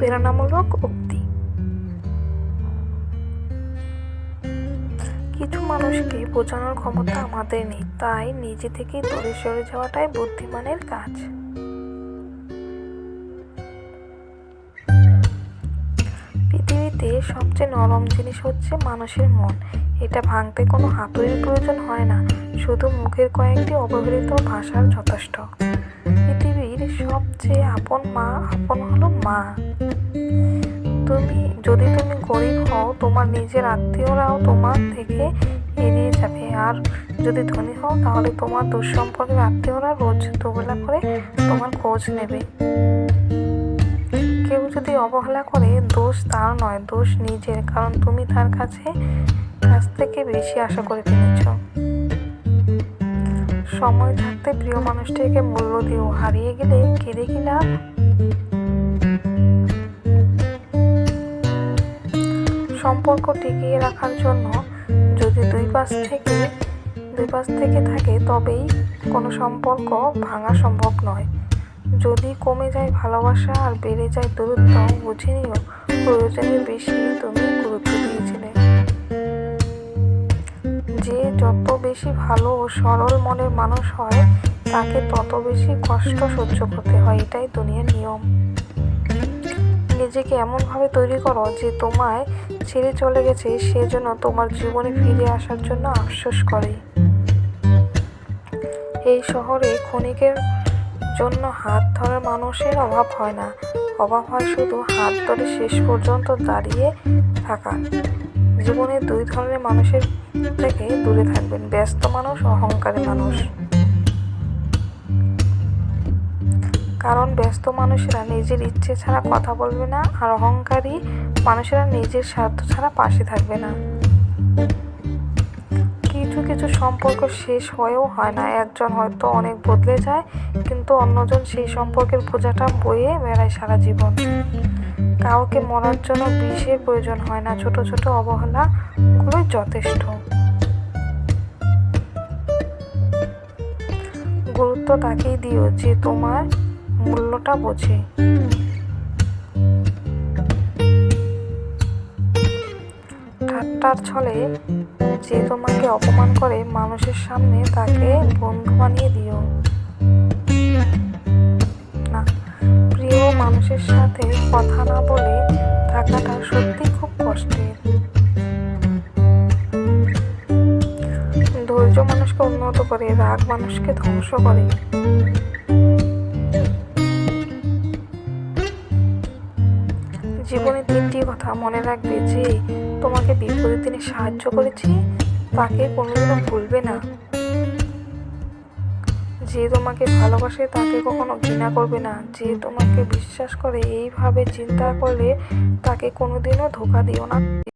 প্রেরণামূলক উক্তি। কিছু মানুষকে বোঝানোর ক্ষমতা আমাদের নেই, তাই নিজে থেকেই দূরে সরে যাওয়াটাই বুদ্ধিমানের কাজ। পৃথিবীতে সবচেয়ে নরম জিনিস হচ্ছে মানুষের মন। এটা ভাঙতে কোনো হাতুড়ির প্রয়োজন হয় না, শুধু মুখের কয়েকটি অবহেলিত ভাষার যথেষ্ট। পৃথিবীর সবচেয়ে আপন হলো মা। যদি তুমি গরিব হও, তোমার নিজের আত্মীয়রাও তোমার থেকে এড়িয়ে যাবে, আর যদি ধনী হও তাহলে তোমার দুঃসম্পর্কের আত্মীয়রা রোজ দুবেলা করে তোমার খোঁজ নেবে। কেউ যদি অবহেলা করে, দোষ তার নয়, দোষ নিজের, কারণ তুমি তার কাছ থেকে বেশি আশা করে ফেলেছ। সময় থাকতে প্রিয় মানুষটিকে মূল্য দিও, হারিয়ে গেলে কেঁদে কি লাভ? সম্পর্ক টিকিয়ে রাখার জন্য যদি দুই পাশ থেকে থাকে, তবেই কোনো সম্পর্ক ভাঙা সম্ভব নয়। যদি কমে যায় ভালোবাসা আর বেড়ে যায় দূরত্ব, বুঝে নিও প্রয়োজনের বেশি তুমি গুরুত্ব দিয়েছিলে। যে যত বেশি ভালো ও সরল মনের মানুষ হয়, তাকে তত বেশি কষ্ট সহ্য করতে হয়, এটাই দুনিয়ার নিয়ম। নিজেকে এমনভাবে তৈরি করো যে তোমায় ছেড়ে চলে গেছে সেজন্য তোমার জীবনে ফিরে আসার জন্য আফসোস করে। এই শহরে ক্ষণিকের জন্য হাত ধরার মানুষের অভাব হয় না, অভাব হয় শুধু হাত ধরে শেষ পর্যন্ত দাঁড়িয়ে থাকার। জীবনে দুই ধরনের মানুষের থেকে দূরে থাকবেন: ব্যস্ত মানুষ, অহংকারী মানুষ। কারণ ব্যস্ত মানুষেরা নিজের ইচ্ছে ছাড়া কথা বলবে না, আর অহংকারী মানুষেরা নিজের স্বার্থ ছাড়া পাশে থাকবে না। কিছু সম্পর্ক শেষ হয়েও হয় না। একজন হয়তো অনেক বদলে যায়, কিন্তু অন্যজন সেই সম্পর্কের বোঝাটা বয়ে বেড়ায় সারা জীবন। কাউকে মরার জন্য বিষের প্রয়োজন হয় না, ছোট ছোট অবহেলা গুলোই যথেষ্ট। গুরুত্ব তাকেই দিও যে তোমার মূল্যটা বোঝে। ঠাট্টার ছলে যে তোমাকে অপমান করে, মানুষের সামনে তাকে বন্ধু বানিয়ে দিও না। প্রিয় মানুষের সাথে কথা না বলে থাকাটা সত্যি খুব কষ্টের। ধৈর্য মানুষকে উন্নত করে, রাগ মানুষকে ধ্বংস করে। জীবনে 3টি কথা মনে রাখবে: যে তোমাকে বিপদের দিনে সাহায্য করেছে তাকে কোনোদিনও ভুলবে না, যে তোমাকে ভালোবাসে তাকে কখনো ঘৃণা করবে না, যে তোমাকে বিশ্বাস করে এইভাবে চিন্তা করলে তাকে কোনোদিনও ধোঁকা দিও না।